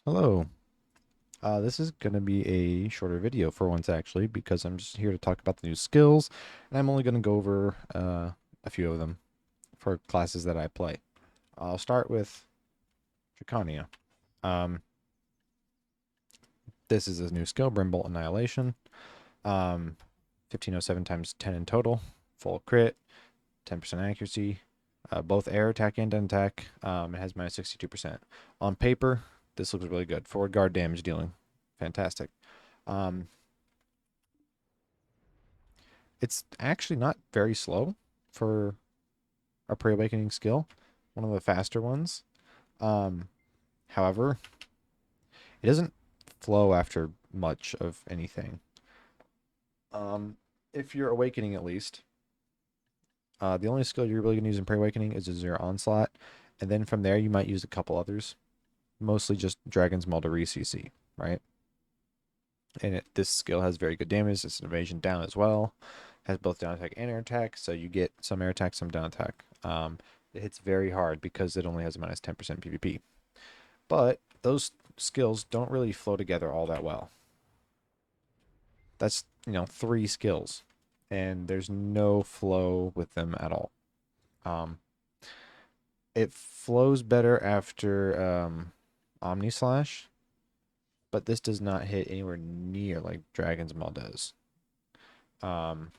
Hello. This is going to be a shorter video for once, actually, because I'm just here to talk about the new skills, and I'm only going to go over a few of them for classes that I play. I'll start with Dracania. Um, this is a new skill, Brimbolt Annihilation. 1507 times 10 in total, full crit, 10% accuracy, both air attack and den attack. It has minus 62%. On paper, this looks really good. Forward guard damage dealing, fantastic. Um, It's actually not very slow for a pre-awakening skill, one of the faster ones. Um, However, it doesn't flow after much of anything. Um, if you're awakening at least, the only skill you're really going to use in pre-awakening is a Zero Onslaught, and then from there you might use a couple others, mostly just Dragon's Maul to re-CC, right? And this skill has very good damage. It's an evasion down as well. Has both down attack and air attack, so you get some air attack, some down attack. It hits very hard because it only has a minus 10% PvP. But those skills don't really flow together all that well. That's, three skills, and there's no flow with them at all. Um, it flows better after Omni Slash, but this does not hit anywhere near like Dragon's Maul does. Um,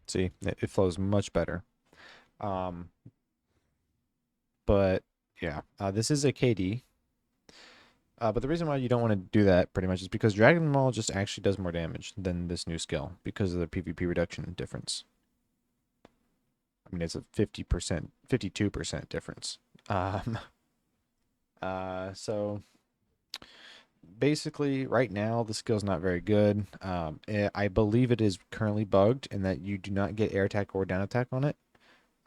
See, it flows much better. Um, but yeah, this is a KD. But the reason why you don't want to do that pretty much is because Dragon Maul just actually does more damage than this new skill because of the PvP reduction difference. I mean, it's a 50%, 52% difference. Um, so basically, right now, the skill's not very good. I believe it is currently bugged in that you do not get air attack or down attack on it.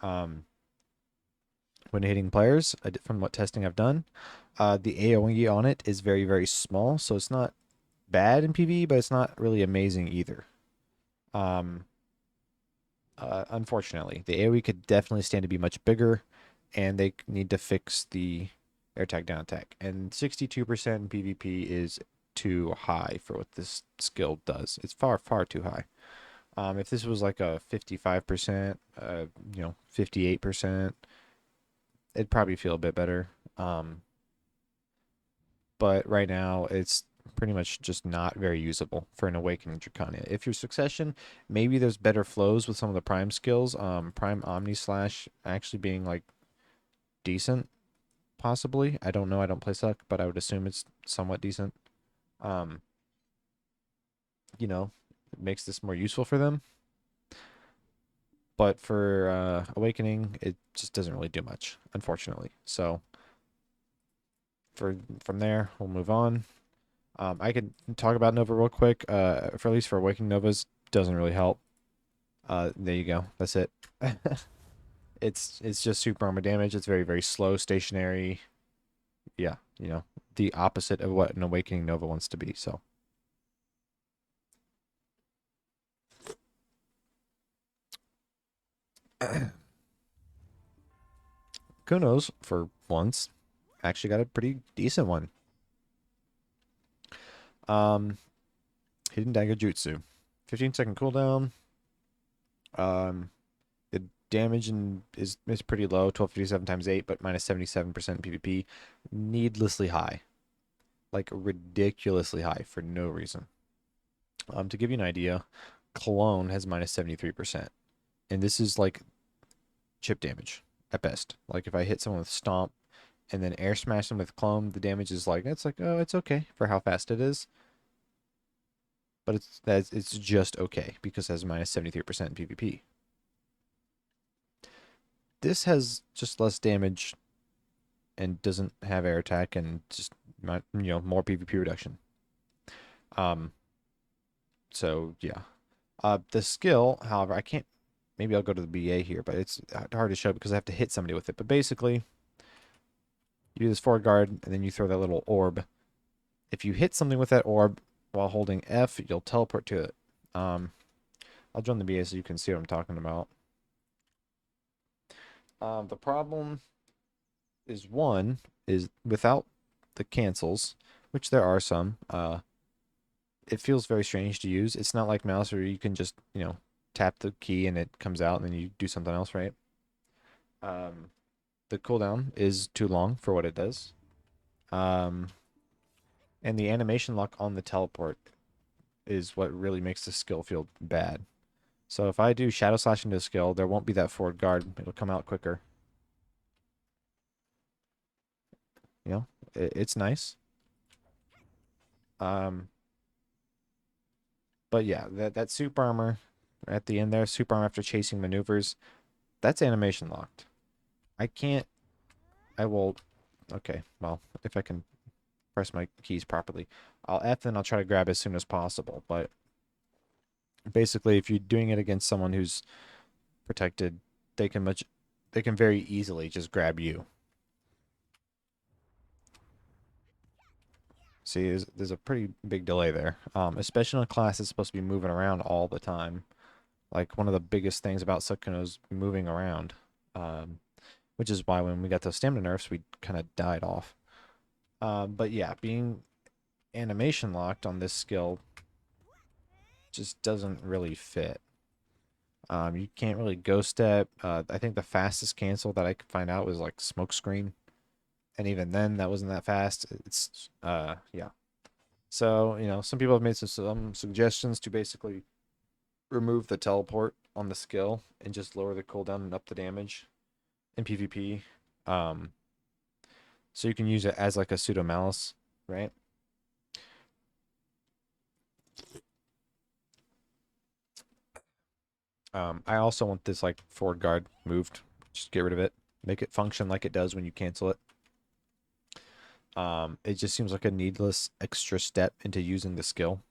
Um, when hitting players, from what testing I've done. The AoE on it is very, very small, so it's not bad in PvE, but it's not really amazing either. Um, Unfortunately, the AoE could definitely stand to be much bigger, and they need to fix the air attack down attack. And 62% in PvP is too high for what this skill does. It's far, far too high. If this was like a 55%, 58%, it'd probably feel a bit better. But right now it's pretty much just not very usable for an Awakening Dracania. If you're Succession, maybe there's better flows with some of the Prime skills. Prime Omni Slash actually being like decent, possibly. I don't know. I don't play Suck, but I would assume it's somewhat decent. Um, it makes this more useful for them. But for Awakening, it just doesn't really do much, unfortunately. So from there, we'll move on. I could talk about Nova real quick. For at least for Awakening Novas, doesn't really help. There you go. That's it. It's just super armor damage. It's very, very slow, stationary. Yeah, the opposite of what an Awakening Nova wants to be. So Kuno's for once actually got a pretty decent one. Um, Hidden Dagger Jutsu, 15-second cooldown. Um, the damage is pretty low, 1257 times 8, but minus 77% PvP. Needlessly high. Like ridiculously high for no reason. To give you an idea, Cologne has minus 73%. And this is like chip damage at best. Like if I hit someone with Stomp and then air smash them with Clone, the damage is like, oh, it's okay for how fast it is. But it's just okay because it has minus 73% PvP. This has just less damage and doesn't have air attack and just more PvP reduction. Um, so yeah. The skill, however, I can't. Maybe I'll go to the BA here, but it's hard to show because I have to hit somebody with it. But basically, you do this forward guard and then you throw that little orb. If you hit something with that orb while holding F, you'll teleport to it. I'll join the BA so you can see what I'm talking about. The problem is one is without the cancels, which there are some. It feels very strange to use. It's not like mouse where you can just, tap the key and it comes out and then you do something else, right? Um, the cooldown is too long for what it does. Um, and the animation lock on the teleport is what really makes the skill feel bad. So if I do Shadow Slash into a skill, there won't be that forward guard. It'll come out quicker. You know, it's nice. Um, but yeah, that super armor at the end there, super armor after chasing maneuvers, that's animation locked. I can't. I will. Okay, well, if I can press my keys properly, I'll F and I'll try to grab as soon as possible. But basically, if you're doing it against someone who's protected, they can much, they can very easily just grab you. See, there's a pretty big delay there, especially in a class that's supposed to be moving around all the time. Like one of the biggest things about Sukuna is moving around, um, which is why when we got those stamina nerfs, we kind of died off. But yeah, being animation locked on this skill just doesn't really fit. You can't really ghost step. I think the fastest cancel that I could find out was like smoke screen, and even then, that wasn't that fast. It's yeah. So some people have made some suggestions to basically remove the teleport on the skill and just lower the cooldown and up the damage in PvP. Um, so you can use it as like a pseudo malice, right? I also want this like forward guard moved. Just get rid of it. Make it function like it does when you cancel it. It just seems like a needless extra step into using the skill.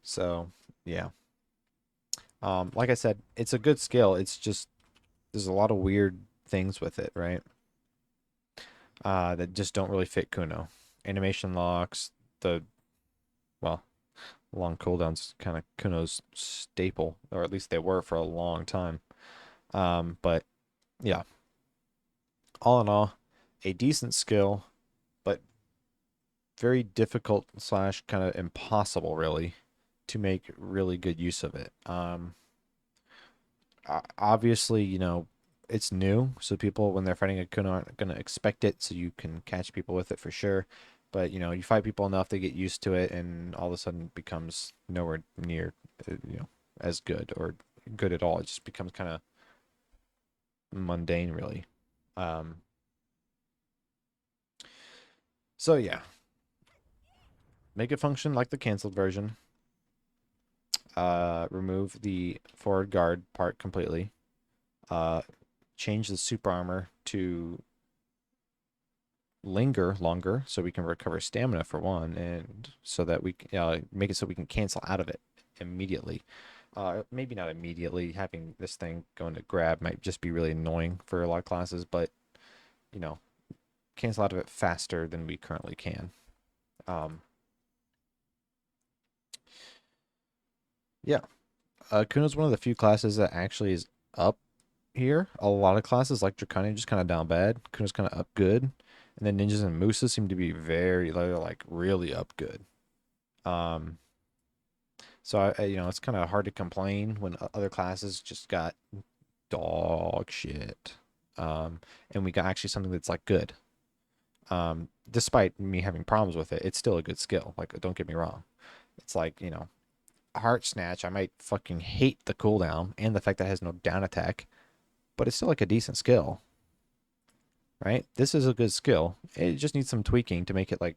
So yeah. Like I said, it's a good skill. It's just there's a lot of weird things with it, right? That just don't really fit Kuno. Animation locks, the well, long cooldowns kind of Kuno's staple, or at least they were for a long time. But yeah, all in all, a decent skill, but very difficult slash kind of impossible, really, to make really good use of it. Obviously, it's new, so people when they're fighting a Kuno aren't gonna expect it, so you can catch people with it for sure. But you fight people enough, they get used to it, and all of a sudden it becomes nowhere near, as good or good at all. It just becomes kind of mundane, really. Um, so yeah, make it function like the canceled version. Remove the forward guard part completely. Uh, change the super armor to linger longer so we can recover stamina for one, and so that we make it so we can cancel out of it immediately. Maybe not immediately. Having this thing going to grab might just be really annoying for a lot of classes, but you know, cancel out of it faster than we currently can. Um, yeah, Kuno's one of the few classes that actually is up here. A lot of classes like Draconian just kind of down bad. Kuno's kind of up good, and then ninjas and mooses seem to be they're like really up good. Um, so it's kind of hard to complain when other classes just got dog shit. And we got actually something that's like good. Despite me having problems with it, it's still a good skill. Like, don't get me wrong. It's like, Heart Snatch, I might fucking hate the cooldown and the fact that it has no down attack, but it's still like a decent skill, right? This is a good skill. It just needs some tweaking to make it like,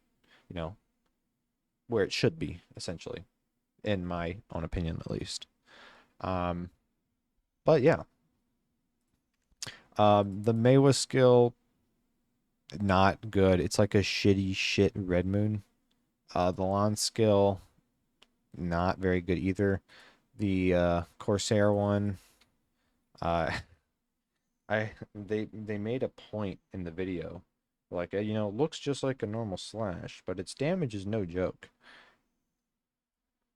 you know, where it should be, essentially, in my own opinion, at least. Um, but yeah, the Meiwa skill, not good. It's like a shitty shit Red Moon. The Lan skill, not very good either. The Corsair one, uh, they made a point in the video, like looks just like a normal slash, but its damage is no joke.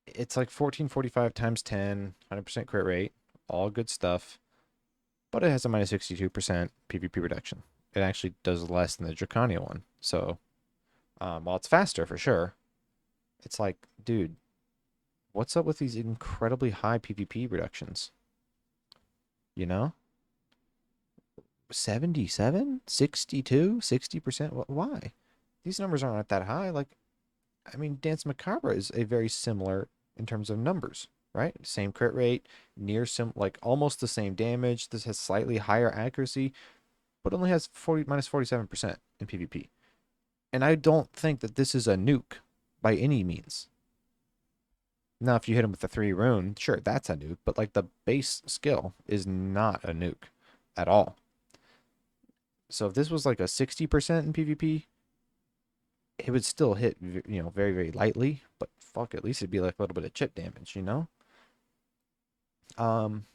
It's like 1445 times 10, 100% crit rate, all good stuff. but it has a minus 62% PvP reduction. It actually does less than the Draconia one. So, while it's faster for sure, it's like, dude, what's up with these incredibly high PvP reductions? You know? 77, 62, 60%? Why? These numbers aren't that high. Like, I mean, Dance Macabre is a very similar in terms of numbers, right? Same crit rate, like almost the same damage. This has slightly higher accuracy, but only has 40 minus 47% in PvP. And I don't think that this is a nuke by any means. Now, if you hit him with the 3 rune, sure, that's a nuke, but like the base skill is not a nuke at all. So if this was like a 60% in PvP, it would still hit, very, very lightly, but fuck, at least it'd be like a little bit of chip damage, you know? Um,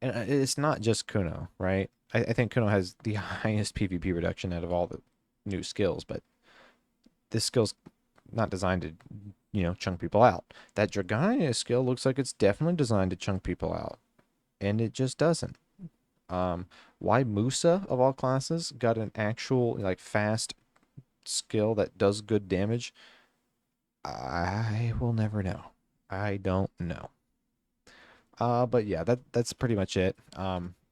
and it's not just Kuno, right? I think Kuno has the highest PvP reduction out of all the new skills, but this skill's not designed to, chunk people out. That Dragonia skill looks like it's definitely designed to chunk people out, and it just doesn't. Um, why Musa of all classes got an actual like fast skill that does good damage, I will never know. I don't know. But yeah, that's pretty much it.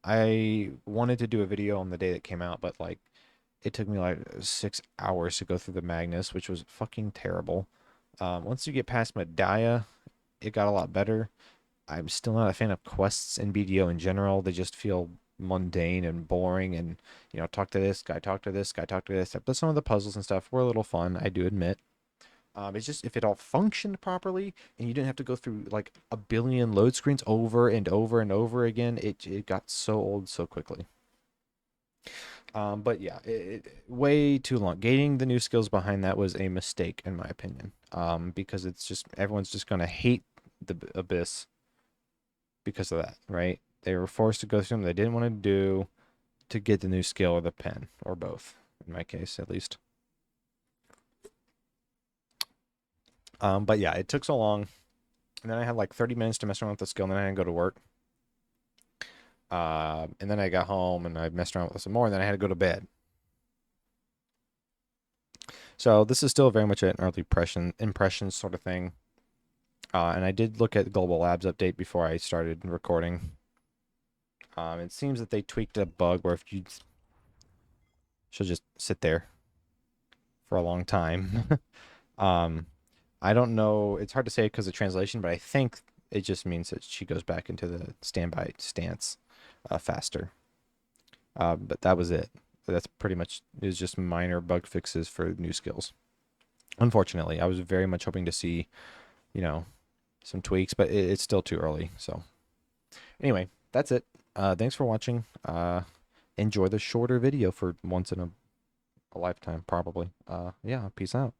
I wanted to do a video on the day that came out, but like it took me like 6 hours to go through the Magnus, which was fucking terrible. Once you get past Medaya, it got a lot better. I'm still not a fan of quests in BDO in general. They just feel mundane and boring and, talk to this guy, talk to this guy, talk to this. But some of the puzzles and stuff were a little fun, I do admit. It's just if it all functioned properly and you didn't have to go through like a billion load screens over and over and over again, it got so old so quickly. But yeah, way too long. Gating the new skills behind that was a mistake in my opinion. Because it's just everyone's just gonna hate the Abyss because of that, right? They were forced to go through them they didn't want to do to get the new skill or the pen, or both, in my case at least. But yeah, it took so long. And then I had like 30 minutes to mess around with the skill, and then I had to go to work. And then I got home and I messed around with it some more, and then I had to go to bed. So this is still very much an early impressions sort of thing. And I did look at Global Labs update before I started recording. It seems that they tweaked a bug where if you she'll just sit there for a long time. I don't know. It's hard to say because of translation, but I think it just means that she goes back into the standby stance faster. But that was it. That's pretty much is just minor bug fixes for new skills. Unfortunately, I was very much hoping to see, some tweaks, but it's still too early. So anyway, that's it. Thanks for watching. Enjoy the shorter video for once in a lifetime, probably. Yeah, peace out.